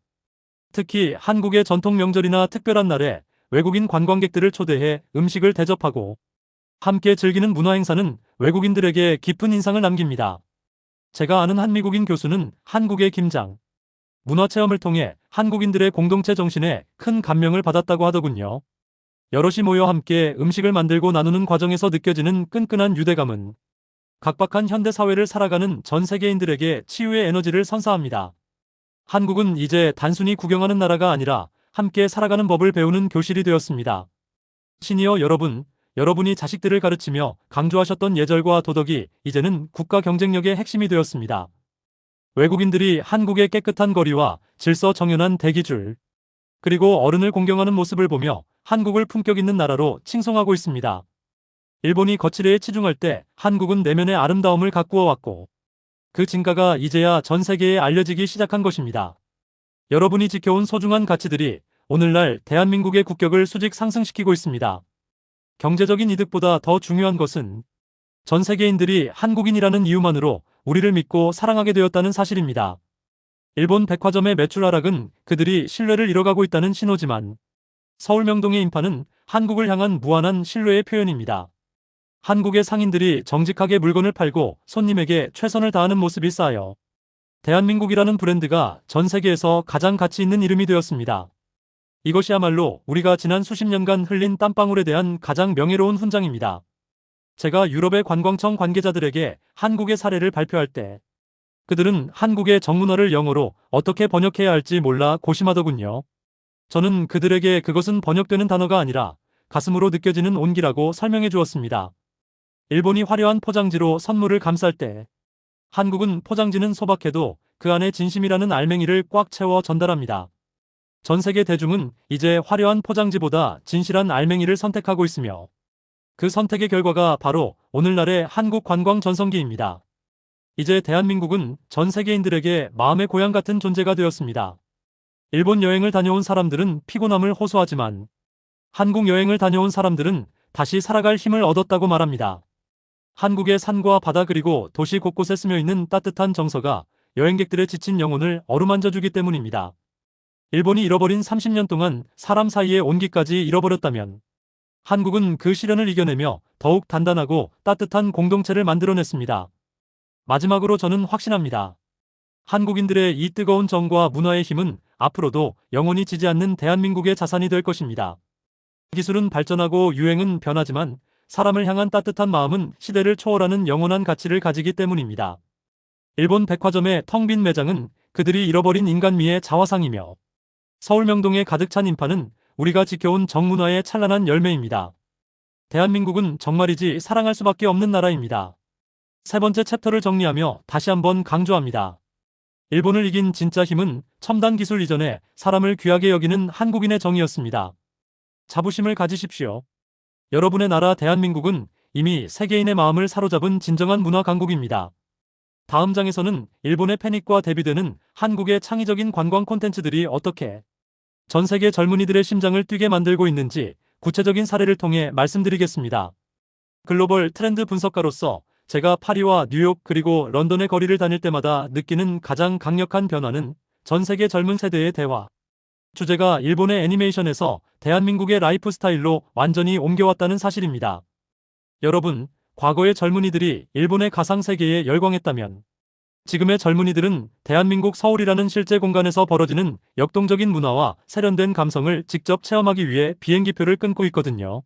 특히 한국의 전통 명절이나 특별한 날에 외국인 관광객들을 초대해 음식을 대접하고 함께 즐기는 문화행사는 외국인들에게 깊은 인상을 남깁니다. 제가 아는 한 미국인 교수는 한국의 김장 문화체험을 통해 한국인들의 공동체 정신에 큰 감명을 받았다고 하더군요. 여럿이 모여 함께 음식을 만들고 나누는 과정에서 느껴지는 끈끈한 유대감은 각박한 현대사회를 살아가는 전 세계인들에게 치유의 에너지를 선사합니다. 한국은 이제 단순히 구경하는 나라가 아니라 함께 살아가는 법을 배우는 교실이 되었습니다. 시니어 여러분, 여러분이 자식들을 가르치며 강조하셨던 예절과 도덕이 이제는 국가 경쟁력의 핵심이 되었습니다. 외국인들이 한국의 깨끗한 거리와 질서 정연한 대기줄, 그리고 어른을 공경하는 모습을 보며 한국을 품격 있는 나라로 칭송하고 있습니다. 일본이 거칠애에 치중할 때 한국은 내면의 아름다움을 가꾸어 왔고 그 진가가 이제야 전 세계에 알려지기 시작한 것입니다. 여러분이 지켜온 소중한 가치들이 오늘날 대한민국의 국격을 수직 상승시키고 있습니다. 경제적인 이득보다 더 중요한 것은 전 세계인들이 한국인이라는 이유만으로 우리를 믿고 사랑하게 되었다는 사실입니다. 일본 백화점의 매출 하락은 그들이 신뢰를 잃어가고 있다는 신호지만 서울 명동의 인파는 한국을 향한 무한한 신뢰의 표현입니다. 한국의 상인들이 정직하게 물건을 팔고 손님에게 최선을 다하는 모습이 쌓여 대한민국이라는 브랜드가 전 세계에서 가장 가치 있는 이름이 되었습니다. 이것이야말로 우리가 지난 수십 년간 흘린 땀방울에 대한 가장 명예로운 훈장입니다. 제가 유럽의 관광청 관계자들에게 한국의 사례를 발표할 때 그들은 한국의 정문화를 영어로 어떻게 번역해야 할지 몰라 고심하더군요. 저는 그들에게 그것은 번역되는 단어가 아니라 가슴으로 느껴지는 온기라고 설명해 주었습니다. 일본이 화려한 포장지로 선물을 감쌀 때 한국은 포장지는 소박해도 그 안에 진심이라는 알맹이를 꽉 채워 전달합니다. 전 세계 대중은 이제 화려한 포장지보다 진실한 알맹이를 선택하고 있으며 그 선택의 결과가 바로 오늘날의 한국 관광 전성기입니다. 이제 대한민국은 전 세계인들에게 마음의 고향 같은 존재가 되었습니다. 일본 여행을 다녀온 사람들은 피곤함을 호소하지만 한국 여행을 다녀온 사람들은 다시 살아갈 힘을 얻었다고 말합니다. 한국의 산과 바다 그리고 도시 곳곳에 스며있는 따뜻한 정서가 여행객들의 지친 영혼을 어루만져주기 때문입니다. 일본이 잃어버린 30년 동안 사람 사이의 온기까지 잃어버렸다면 한국은 그 시련을 이겨내며 더욱 단단하고 따뜻한 공동체를 만들어냈습니다. 마지막으로 저는 확신합니다. 한국인들의 이 뜨거운 정과 문화의 힘은 앞으로도 영원히 지지 않는 대한민국의 자산이 될 것입니다. 기술은 발전하고 유행은 변하지만 사람을 향한 따뜻한 마음은 시대를 초월하는 영원한 가치를 가지기 때문입니다. 일본 백화점의 텅 빈 매장은 그들이 잃어버린 인간미의 자화상이며 서울 명동에 가득 찬 인파는 우리가 지켜온 정문화의 찬란한 열매입니다. 대한민국은 정말이지 사랑할 수밖에 없는 나라입니다. 세 번째 챕터를 정리하며 다시 한번 강조합니다. 일본을 이긴 진짜 힘은 첨단 기술 이전에 사람을 귀하게 여기는 한국인의 정이었습니다. 자부심을 가지십시오. 여러분의 나라 대한민국은 이미 세계인의 마음을 사로잡은 진정한 문화 강국입니다. 다음 장에서는 일본의 패닉과 대비되는 한국의 창의적인 관광 콘텐츠들이 어떻게 전 세계 젊은이들의 심장을 뛰게 만들고 있는지 구체적인 사례를 통해 말씀드리겠습니다. 글로벌 트렌드 분석가로서 제가 파리와 뉴욕 그리고 런던의 거리를 다닐 때마다 느끼는 가장 강력한 변화는 전 세계 젊은 세대의 대화. 주제가 일본의 애니메이션에서 대한민국의 라이프 스타일로 완전히 옮겨왔다는 사실입니다. 여러분, 과거의 젊은이들이 일본의 가상세계에 열광했다면 지금의 젊은이들은 대한민국 서울이라는 실제 공간에서 벌어지는 역동적인 문화와 세련된 감성을 직접 체험하기 위해 비행기표를 끊고 있거든요.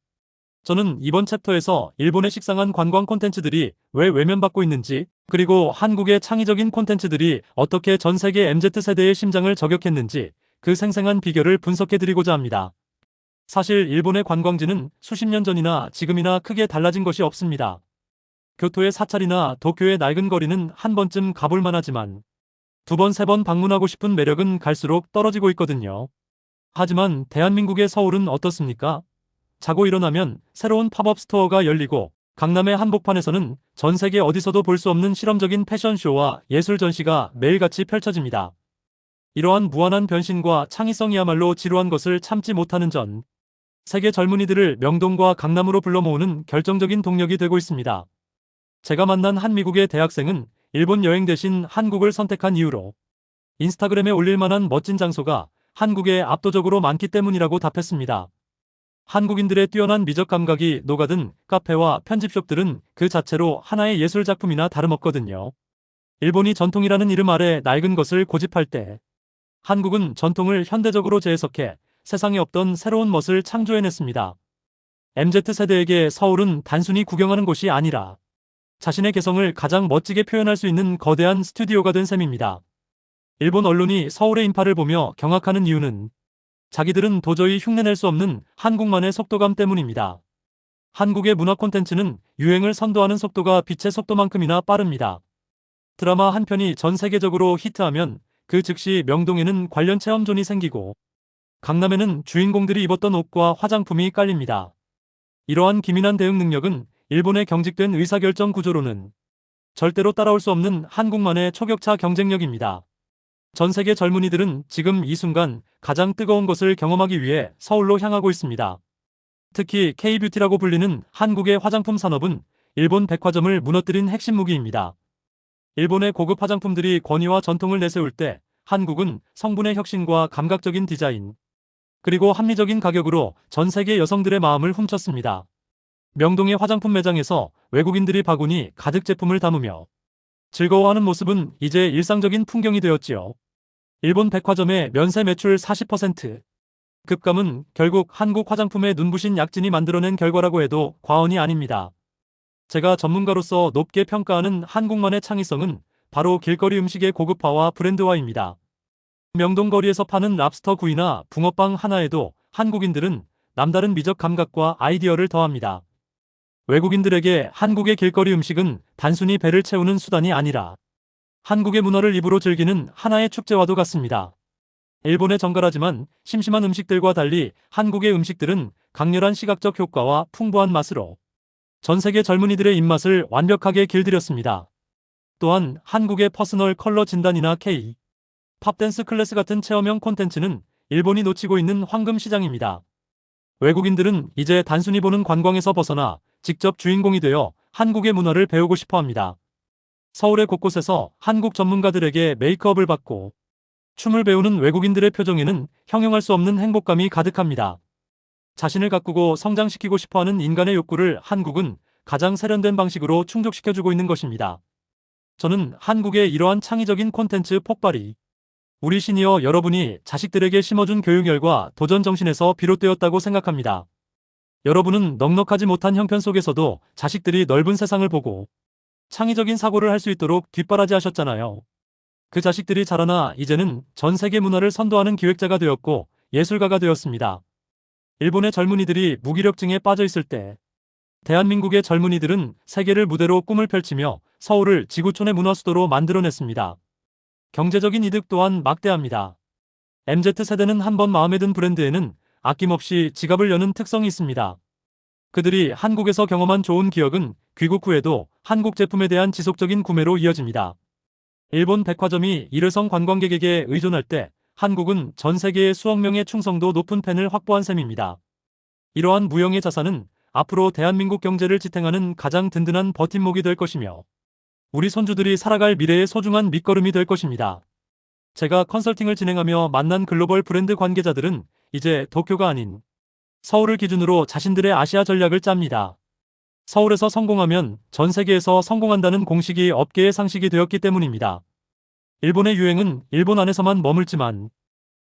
저는 이번 챕터에서 일본의 식상한 관광 콘텐츠들이 왜 외면받고 있는지, 그리고 한국의 창의적인 콘텐츠들이 어떻게 전 세계 MZ세대의 심장을 저격했는지 그 생생한 비결을 분석해드리고자 합니다. 사실 일본의 관광지는 수십 년 전이나 지금이나 크게 달라진 것이 없습니다. 교토의 사찰이나 도쿄의 낡은 거리는 한 번쯤 가볼 만하지만 두 번, 세 번 방문하고 싶은 매력은 갈수록 떨어지고 있거든요. 하지만 대한민국의 서울은 어떻습니까? 자고 일어나면 새로운 팝업 스토어가 열리고 강남의 한복판에서는 전 세계 어디서도 볼 수 없는 실험적인 패션쇼와 예술 전시가 매일같이 펼쳐집니다. 이러한 무한한 변신과 창의성이야말로 지루한 것을 참지 못하는 전 세계 젊은이들을 명동과 강남으로 불러 모으는 결정적인 동력이 되고 있습니다. 제가 만난 한 미국의 대학생은 일본 여행 대신 한국을 선택한 이유로 인스타그램에 올릴 만한 멋진 장소가 한국에 압도적으로 많기 때문이라고 답했습니다. 한국인들의 뛰어난 미적 감각이 녹아든 카페와 편집숍들은 그 자체로 하나의 예술 작품이나 다름없거든요. 일본이 전통이라는 이름 아래 낡은 것을 고집할 때 한국은 전통을 현대적으로 재해석해 세상에 없던 새로운 멋을 창조해냈습니다. MZ세대에게 서울은 단순히 구경하는 곳이 아니라 자신의 개성을 가장 멋지게 표현할 수 있는 거대한 스튜디오가 된 셈입니다. 일본 언론이 서울의 인파를 보며 경악하는 이유는 자기들은 도저히 흉내낼 수 없는 한국만의 속도감 때문입니다. 한국의 문화 콘텐츠는 유행을 선도하는 속도가 빛의 속도만큼이나 빠릅니다. 드라마 한 편이 전 세계적으로 히트하면 그 즉시 명동에는 관련 체험존이 생기고 강남에는 주인공들이 입었던 옷과 화장품이 깔립니다. 이러한 기민한 대응 능력은 일본의 경직된 의사결정 구조로는 절대로 따라올 수 없는 한국만의 초격차 경쟁력입니다. 전 세계 젊은이들은 지금 이 순간 가장 뜨거운 것을 경험하기 위해 서울로 향하고 있습니다. 특히 K-뷰티라고 불리는 한국의 화장품 산업은 일본 백화점을 무너뜨린 핵심 무기입니다. 일본의 고급 화장품들이 권위와 전통을 내세울 때 한국은 성분의 혁신과 감각적인 디자인, 그리고 합리적인 가격으로 전 세계 여성들의 마음을 훔쳤습니다. 명동의 화장품 매장에서 외국인들이 바구니 가득 제품을 담으며 즐거워하는 모습은 이제 일상적인 풍경이 되었지요. 일본 백화점의 면세 매출 40% 급감은 결국 한국 화장품의 눈부신 약진이 만들어낸 결과라고 해도 과언이 아닙니다. 제가 전문가로서 높게 평가하는 한국만의 창의성은 바로 길거리 음식의 고급화와 브랜드화입니다. 명동거리에서 파는 랍스터 구이나 붕어빵 하나에도 한국인들은 남다른 미적 감각과 아이디어를 더합니다. 외국인들에게 한국의 길거리 음식은 단순히 배를 채우는 수단이 아니라 한국의 문화를 입으로 즐기는 하나의 축제와도 같습니다. 일본의 정갈하지만 심심한 음식들과 달리 한국의 음식들은 강렬한 시각적 효과와 풍부한 맛으로 전 세계 젊은이들의 입맛을 완벽하게 길들였습니다. 또한 한국의 퍼스널 컬러 진단이나 K, 팝댄스 클래스 같은 체험형 콘텐츠는 일본이 놓치고 있는 황금 시장입니다. 외국인들은 이제 단순히 보는 관광에서 벗어나 직접 주인공이 되어 한국의 문화를 배우고 싶어 합니다. 서울의 곳곳에서 한국 전문가들에게 메이크업을 받고 춤을 배우는 외국인들의 표정에는 형용할 수 없는 행복감이 가득합니다. 자신을 가꾸고 성장시키고 싶어하는 인간의 욕구를 한국은 가장 세련된 방식으로 충족시켜주고 있는 것입니다. 저는 한국의 이러한 창의적인 콘텐츠 폭발이 우리 시니어 여러분이 자식들에게 심어준 교육열과 도전 정신에서 비롯되었다고 생각합니다. 여러분은 넉넉하지 못한 형편 속에서도 자식들이 넓은 세상을 보고 창의적인 사고를 할 수 있도록 뒷바라지하셨잖아요. 그 자식들이 자라나 이제는 전 세계 문화를 선도하는 기획자가 되었고 예술가가 되었습니다. 일본의 젊은이들이 무기력증에 빠져 있을 때 대한민국의 젊은이들은 세계를 무대로 꿈을 펼치며 서울을 지구촌의 문화수도로 만들어냈습니다. 경제적인 이득 또한 막대합니다. MZ세대는 한번 마음에 든 브랜드에는 아낌없이 지갑을 여는 특성이 있습니다. 그들이 한국에서 경험한 좋은 기억은 귀국 후에도 한국 제품에 대한 지속적인 구매로 이어집니다. 일본 백화점이 일회성 관광객에게 의존할 때 한국은 전 세계의 수억 명의 충성도 높은 팬을 확보한 셈입니다. 이러한 무형의 자산은 앞으로 대한민국 경제를 지탱하는 가장 든든한 버팀목이 될 것이며 우리 손주들이 살아갈 미래의 소중한 밑거름이 될 것입니다. 제가 컨설팅을 진행하며 만난 글로벌 브랜드 관계자들은 이제 도쿄가 아닌 서울을 기준으로 자신들의 아시아 전략을 짭니다. 서울에서 성공하면 전 세계에서 성공한다는 공식이 업계의 상식이 되었기 때문입니다. 일본의 유행은 일본 안에서만 머물지만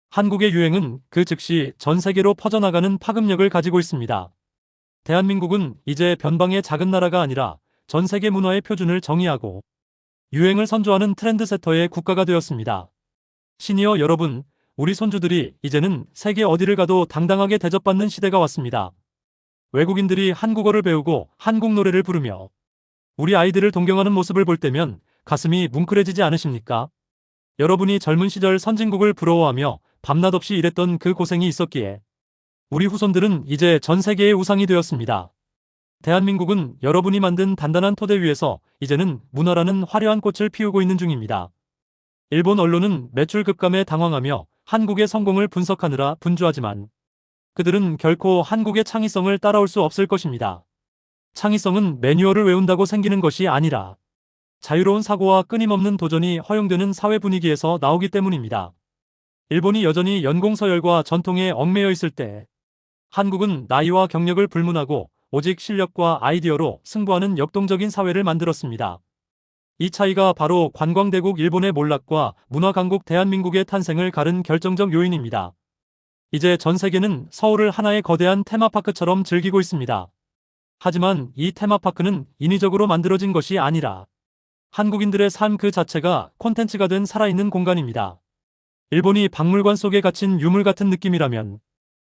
한국의 유행은 그 즉시 전 세계로 퍼져나가는 파급력을 가지고 있습니다. 대한민국은 이제 변방의 작은 나라가 아니라 전 세계 문화의 표준을 정의하고 유행을 선조하는 트렌드세터의 국가가 되었습니다. 시니어 여러분, 우리 손주들이 이제는 세계 어디를 가도 당당하게 대접받는 시대가 왔습니다. 외국인들이 한국어를 배우고 한국 노래를 부르며 우리 아이들을 동경하는 모습을 볼 때면 가슴이 뭉클해지지 않으십니까? 여러분이 젊은 시절 선진국을 부러워하며 밤낮 없이 일했던 그 고생이 있었기에 우리 후손들은 이제 전 세계의 우상이 되었습니다. 대한민국은 여러분이 만든 단단한 토대 위에서 이제는 문화라는 화려한 꽃을 피우고 있는 중입니다. 일본 언론은 매출 급감에 당황하며 한국의 성공을 분석하느라 분주하지만 그들은 결코 한국의 창의성을 따라올 수 없을 것입니다. 창의성은 매뉴얼을 외운다고 생기는 것이 아니라 자유로운 사고와 끊임없는 도전이 허용되는 사회 분위기에서 나오기 때문입니다. 일본이 여전히 연공서열과 전통에 얽매여 있을 때 한국은 나이와 경력을 불문하고 오직 실력과 아이디어로 승부하는 역동적인 사회를 만들었습니다. 이 차이가 바로 관광대국 일본의 몰락과 문화강국 대한민국의 탄생을 가른 결정적 요인입니다. 이제 전 세계는 서울을 하나의 거대한 테마파크처럼 즐기고 있습니다. 하지만 이 테마파크는 인위적으로 만들어진 것이 아니라 한국인들의 삶 그 자체가 콘텐츠가 된 살아있는 공간입니다. 일본이 박물관 속에 갇힌 유물 같은 느낌이라면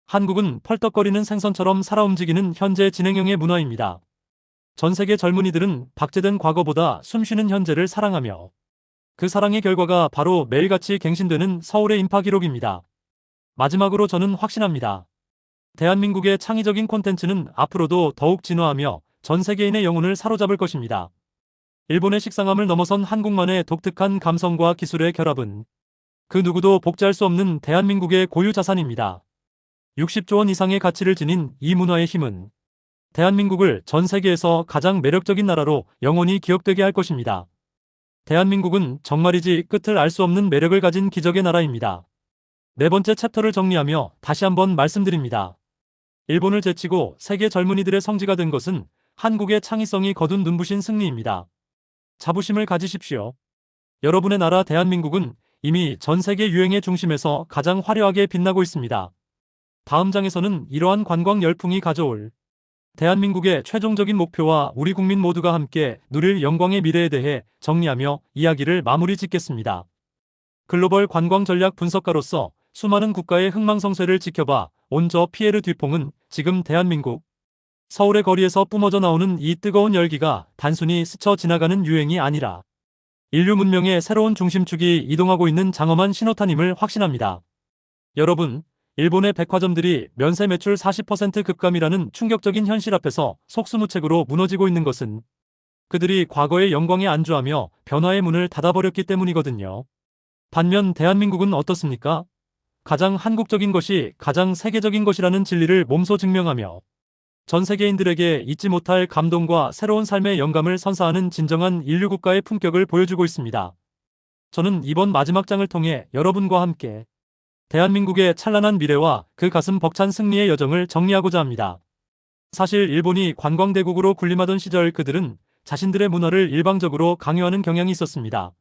한국은 펄떡거리는 생선처럼 살아 움직이는 현재 진행형의 문화입니다. 전 세계 젊은이들은 박제된 과거보다 숨쉬는 현재를 사랑하며 그 사랑의 결과가 바로 매일같이 갱신되는 서울의 인파 기록입니다. 마지막으로 저는 확신합니다. 대한민국의 창의적인 콘텐츠는 앞으로도 더욱 진화하며 전 세계인의 영혼을 사로잡을 것입니다. 일본의 식상함을 넘어선 한국만의 독특한 감성과 기술의 결합은 그 누구도 복제할 수 없는 대한민국의 고유 자산입니다. 60조 원 이상의 가치를 지닌 이 문화의 힘은 대한민국을 전 세계에서 가장 매력적인 나라로 영원히 기억되게 할 것입니다. 대한민국은 정말이지 끝을 알 수 없는 매력을 가진 기적의 나라입니다. 네 번째 챕터를 정리하며 다시 한번 말씀드립니다. 일본을 제치고 세계 젊은이들의 성지가 된 것은 한국의 창의성이 거둔 눈부신 승리입니다. 자부심을 가지십시오. 여러분의 나라 대한민국은 이미 전 세계 유행의 중심에서 가장 화려하게 빛나고 있습니다. 다음 장에서는 이러한 관광 열풍이 가져올 대한민국의 최종적인 목표와 우리 국민 모두가 함께 누릴 영광의 미래에 대해 정리하며 이야기를 마무리 짓겠습니다. 글로벌 관광 전략 분석가로서 수많은 국가의 흥망성쇠를 지켜봐 온 저 피에르 듀퐁은 지금 대한민국 서울의 거리에서 뿜어져 나오는 이 뜨거운 열기가 단순히 스쳐 지나가는 유행이 아니라 인류 문명의 새로운 중심축이 이동하고 있는 장엄한 신호탄임을 확신합니다. 여러분, 일본의 백화점들이 면세 매출 40% 급감이라는 충격적인 현실 앞에서 속수무책으로 무너지고 있는 것은 그들이 과거의 영광에 안주하며 변화의 문을 닫아버렸기 때문이거든요. 반면 대한민국은 어떻습니까? 가장 한국적인 것이 가장 세계적인 것이라는 진리를 몸소 증명하며 전 세계인들에게 잊지 못할 감동과 새로운 삶의 영감을 선사하는 진정한 인류 국가의 품격을 보여주고 있습니다. 저는 이번 마지막 장을 통해 여러분과 함께 대한민국의 찬란한 미래와 그 가슴 벅찬 승리의 여정을 정리하고자 합니다. 사실 일본이 관광대국으로 군림하던 시절 그들은 자신들의 문화를 일방적으로 강요하는 경향이 있었습니다.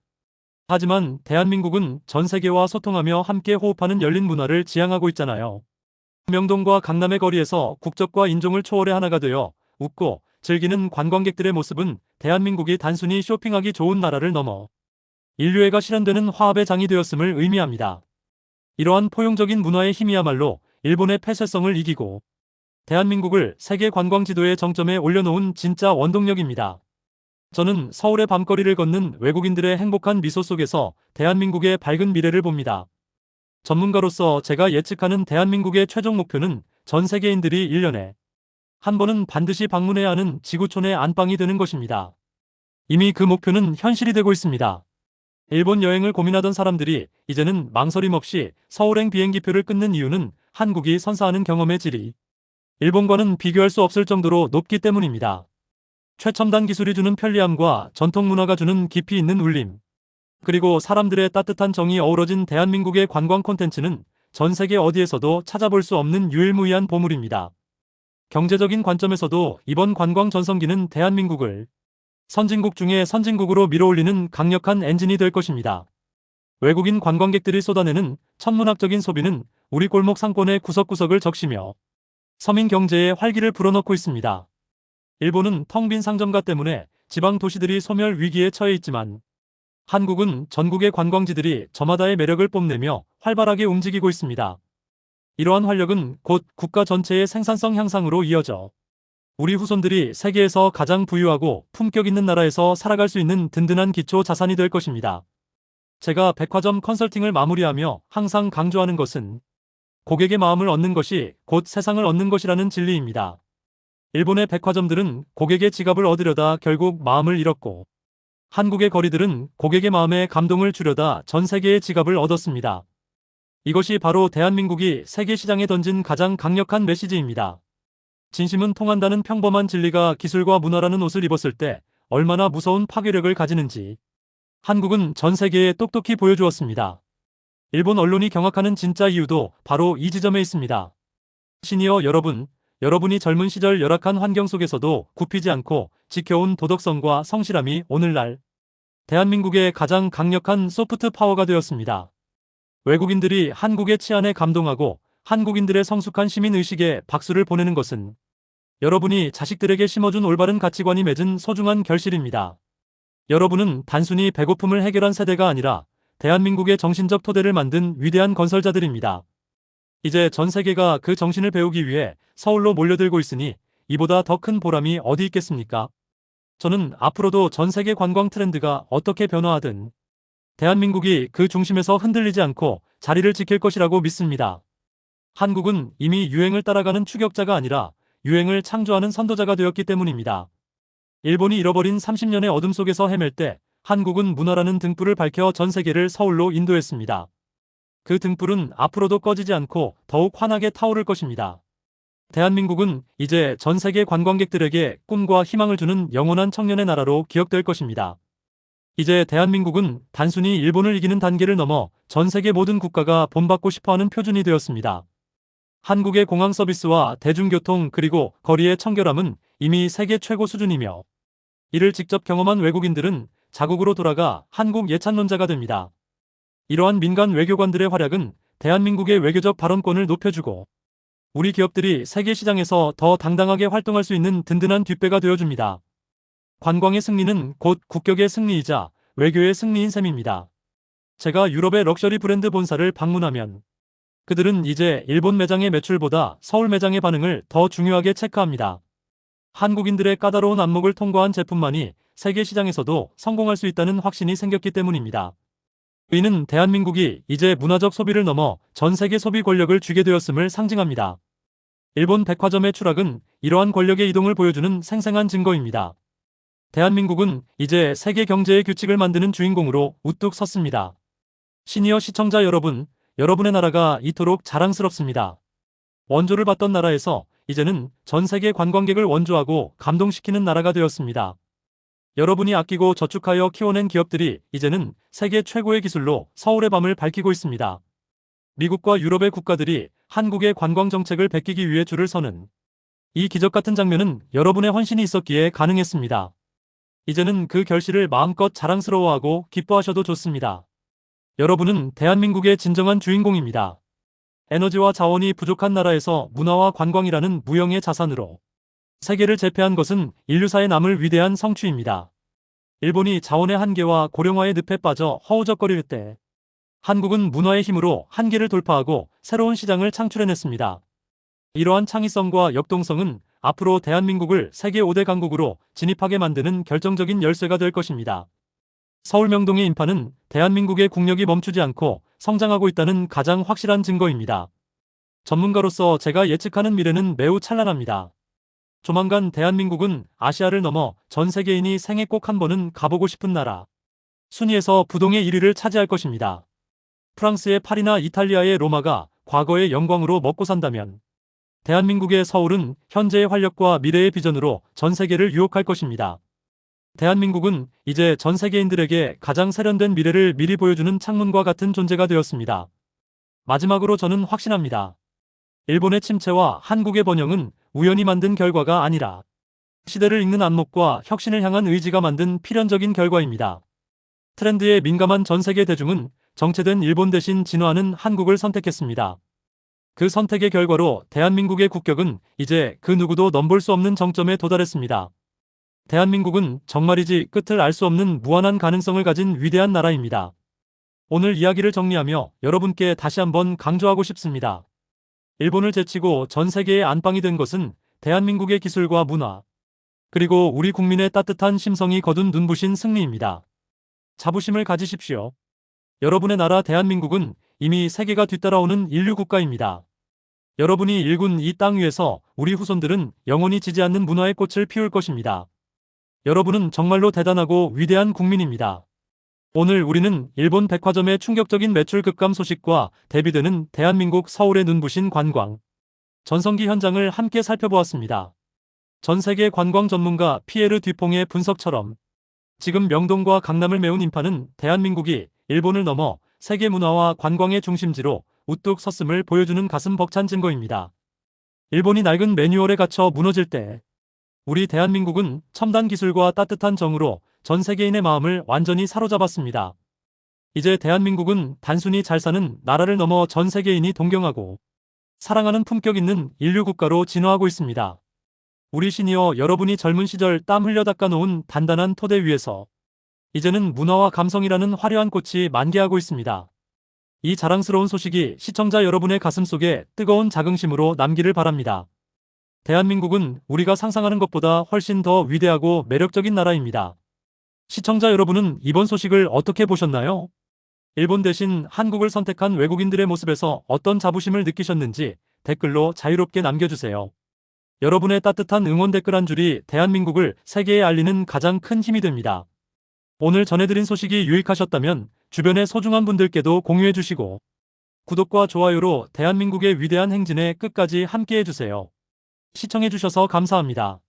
하지만 대한민국은 전 세계와 소통하며 함께 호흡하는 열린 문화를 지향하고 있잖아요. 명동과 강남의 거리에서 국적과 인종을 초월해 하나가 되어 웃고 즐기는 관광객들의 모습은 대한민국이 단순히 쇼핑하기 좋은 나라를 넘어 인류애가 실현되는 화합의 장이 되었음을 의미합니다. 이러한 포용적인 문화의 힘이야말로 일본의 폐쇄성을 이기고 대한민국을 세계 관광 지도의 정점에 올려놓은 진짜 원동력입니다. 저는 서울의 밤거리를 걷는 외국인들의 행복한 미소 속에서 대한민국의 밝은 미래를 봅니다. 전문가로서 제가 예측하는 대한민국의 최종 목표는 전 세계인들이 1년에 한 번은 반드시 방문해야 하는 지구촌의 안방이 되는 것입니다. 이미 그 목표는 현실이 되고 있습니다. 일본 여행을 고민하던 사람들이 이제는 망설임 없이 서울행 비행기표를 끊는 이유는 한국이 선사하는 경험의 질이 일본과는 비교할 수 없을 정도로 높기 때문입니다. 최첨단 기술이 주는 편리함과 전통 문화가 주는 깊이 있는 울림, 그리고 사람들의 따뜻한 정이 어우러진 대한민국의 관광 콘텐츠는 전 세계 어디에서도 찾아볼 수 없는 유일무이한 보물입니다. 경제적인 관점에서도 이번 관광 전성기는 대한민국을 선진국 중에 선진국으로 밀어올리는 강력한 엔진이 될 것입니다. 외국인 관광객들이 쏟아내는 천문학적인 소비는 우리 골목 상권의 구석구석을 적시며 서민 경제에 활기를 불어넣고 있습니다. 일본은 텅 빈 상점가 때문에 지방 도시들이 소멸 위기에 처해 있지만 한국은 전국의 관광지들이 저마다의 매력을 뽐내며 활발하게 움직이고 있습니다. 이러한 활력은 곧 국가 전체의 생산성 향상으로 이어져 우리 후손들이 세계에서 가장 부유하고 품격 있는 나라에서 살아갈 수 있는 든든한 기초 자산이 될 것입니다. 제가 백화점 컨설팅을 마무리하며 항상 강조하는 것은 고객의 마음을 얻는 것이 곧 세상을 얻는 것이라는 진리입니다. 일본의 백화점들은 고객의 지갑을 얻으려다 결국 마음을 잃었고 한국의 거리들은 고객의 마음에 감동을 주려다 전 세계의 지갑을 얻었습니다. 이것이 바로 대한민국이 세계 시장에 던진 가장 강력한 메시지입니다. 진심은 통한다는 평범한 진리가 기술과 문화라는 옷을 입었을 때 얼마나 무서운 파괴력을 가지는지 한국은 전 세계에 똑똑히 보여주었습니다. 일본 언론이 경악하는 진짜 이유도 바로 이 지점에 있습니다. 시니어 여러분, 여러분이 젊은 시절 열악한 환경 속에서도 굽히지 않고 지켜온 도덕성과 성실함이 오늘날 대한민국의 가장 강력한 소프트 파워가 되었습니다. 외국인들이 한국의 치안에 감동하고 한국인들의 성숙한 시민의식에 박수를 보내는 것은 여러분이 자식들에게 심어준 올바른 가치관이 맺은 소중한 결실입니다. 여러분은 단순히 배고픔을 해결한 세대가 아니라 대한민국의 정신적 토대를 만든 위대한 건설자들입니다. 이제 전 세계가 그 정신을 배우기 위해 서울로 몰려들고 있으니 이보다 더 큰 보람이 어디 있겠습니까? 저는 앞으로도 전 세계 관광 트렌드가 어떻게 변화하든 대한민국이 그 중심에서 흔들리지 않고 자리를 지킬 것이라고 믿습니다. 한국은 이미 유행을 따라가는 추격자가 아니라 유행을 창조하는 선도자가 되었기 때문입니다. 일본이 잃어버린 30년의 어둠 속에서 헤맬 때 한국은 문화라는 등불을 밝혀 전 세계를 서울로 인도했습니다. 그 등불은 앞으로도 꺼지지 않고 더욱 환하게 타오를 것입니다. 대한민국은 이제 전 세계 관광객들에게 꿈과 희망을 주는 영원한 청년의 나라로 기억될 것입니다. 이제 대한민국은 단순히 일본을 이기는 단계를 넘어 전 세계 모든 국가가 본받고 싶어하는 표준이 되었습니다. 한국의 공항 서비스와 대중교통 그리고 거리의 청결함은 이미 세계 최고 수준이며 이를 직접 경험한 외국인들은 자국으로 돌아가 한국 예찬론자가 됩니다. 이러한 민간 외교관들의 활약은 대한민국의 외교적 발언권을 높여주고 우리 기업들이 세계 시장에서 더 당당하게 활동할 수 있는 든든한 뒷배가 되어줍니다. 관광의 승리는 곧 국격의 승리이자 외교의 승리인 셈입니다. 제가 유럽의 럭셔리 브랜드 본사를 방문하면 그들은 이제 일본 매장의 매출보다 서울 매장의 반응을 더 중요하게 체크합니다. 한국인들의 까다로운 안목을 통과한 제품만이 세계 시장에서도 성공할 수 있다는 확신이 생겼기 때문입니다. 이는 대한민국이 이제 문화적 소비를 넘어 전 세계 소비 권력을 쥐게 되었음을 상징합니다. 일본 백화점의 추락은 이러한 권력의 이동을 보여주는 생생한 증거입니다. 대한민국은 이제 세계 경제의 규칙을 만드는 주인공으로 우뚝 섰습니다. 시니어 시청자 여러분, 여러분의 나라가 이토록 자랑스럽습니다. 원조를 받던 나라에서 이제는 전 세계 관광객을 원조하고 감동시키는 나라가 되었습니다. 여러분이 아끼고 저축하여 키워낸 기업들이 이제는 세계 최고의 기술로 서울의 밤을 밝히고 있습니다. 미국과 유럽의 국가들이 한국의 관광 정책을 베끼기 위해 줄을 서는 이 기적 같은 장면은 여러분의 헌신이 있었기에 가능했습니다. 이제는 그 결실을 마음껏 자랑스러워하고 기뻐하셔도 좋습니다. 여러분은 대한민국의 진정한 주인공입니다. 에너지와 자원이 부족한 나라에서 문화와 관광이라는 무형의 자산으로 세계를 제패한 것은 인류사에 남을 위대한 성취입니다. 일본이 자원의 한계와 고령화의 늪에 빠져 허우적거릴 때 한국은 문화의 힘으로 한계를 돌파하고 새로운 시장을 창출해냈습니다. 이러한 창의성과 역동성은 앞으로 대한민국을 세계 5대 강국으로 진입하게 만드는 결정적인 열쇠가 될 것입니다. 서울 명동의 인파는 대한민국의 국력이 멈추지 않고 성장하고 있다는 가장 확실한 증거입니다. 전문가로서 제가 예측하는 미래는 매우 찬란합니다. 조만간 대한민국은 아시아를 넘어 전 세계인이 생애 꼭 한 번은 가보고 싶은 나라 순위에서 부동의 1위를 차지할 것입니다. 프랑스의 파리나 이탈리아의 로마가 과거의 영광으로 먹고 산다면 대한민국의 서울은 현재의 활력과 미래의 비전으로 전 세계를 유혹할 것입니다. 대한민국은 이제 전 세계인들에게 가장 세련된 미래를 미리 보여주는 창문과 같은 존재가 되었습니다. 마지막으로 저는 확신합니다. 일본의 침체와 한국의 번영은 우연히 만든 결과가 아니라 시대를 읽는 안목과 혁신을 향한 의지가 만든 필연적인 결과입니다. 트렌드에 민감한 전 세계 대중은 정체된 일본 대신 진화하는 한국을 선택했습니다. 그 선택의 결과로 대한민국의 국격은 이제 그 누구도 넘볼 수 없는 정점에 도달했습니다. 대한민국은 정말이지 끝을 알 수 없는 무한한 가능성을 가진 위대한 나라입니다. 오늘 이야기를 정리하며 여러분께 다시 한번 강조하고 싶습니다. 일본을 제치고 전 세계의 안방이 된 것은 대한민국의 기술과 문화, 그리고 우리 국민의 따뜻한 심성이 거둔 눈부신 승리입니다. 자부심을 가지십시오. 여러분의 나라 대한민국은 이미 세계가 뒤따라오는 인류 국가입니다. 여러분이 일군 이 땅 위에서 우리 후손들은 영원히 지지 않는 문화의 꽃을 피울 것입니다. 여러분은 정말로 대단하고 위대한 국민입니다. 오늘 우리는 일본 백화점의 충격적인 매출 급감 소식과 대비되는 대한민국 서울의 눈부신 관광 전성기 현장을 함께 살펴보았습니다. 전 세계 관광 전문가 피에르 듀퐁의 분석처럼 지금 명동과 강남을 메운 인파는 대한민국이 일본을 넘어 세계 문화와 관광의 중심지로 우뚝 섰음을 보여주는 가슴 벅찬 증거입니다. 일본이 낡은 매뉴얼에 갇혀 무너질 때 우리 대한민국은 첨단 기술과 따뜻한 정으로 전 세계인의 마음을 완전히 사로잡았습니다. 이제 대한민국은 단순히 잘 사는 나라를 넘어 전 세계인이 동경하고 사랑하는 품격 있는 인류 국가로 진화하고 있습니다. 우리 시니어 여러분이 젊은 시절 땀 흘려 닦아놓은 단단한 토대 위에서 이제는 문화와 감성이라는 화려한 꽃이 만개하고 있습니다. 이 자랑스러운 소식이 시청자 여러분의 가슴속에 뜨거운 자긍심으로 남기를 바랍니다. 대한민국은 우리가 상상하는 것보다 훨씬 더 위대하고 매력적인 나라입니다. 시청자 여러분은 이번 소식을 어떻게 보셨나요? 일본 대신 한국을 선택한 외국인들의 모습에서 어떤 자부심을 느끼셨는지 댓글로 자유롭게 남겨주세요. 여러분의 따뜻한 응원 댓글 한 줄이 대한민국을 세계에 알리는 가장 큰 힘이 됩니다. 오늘 전해드린 소식이 유익하셨다면 주변의 소중한 분들께도 공유해주시고 구독과 좋아요로 대한민국의 위대한 행진에 끝까지 함께해주세요. 시청해주셔서 감사합니다.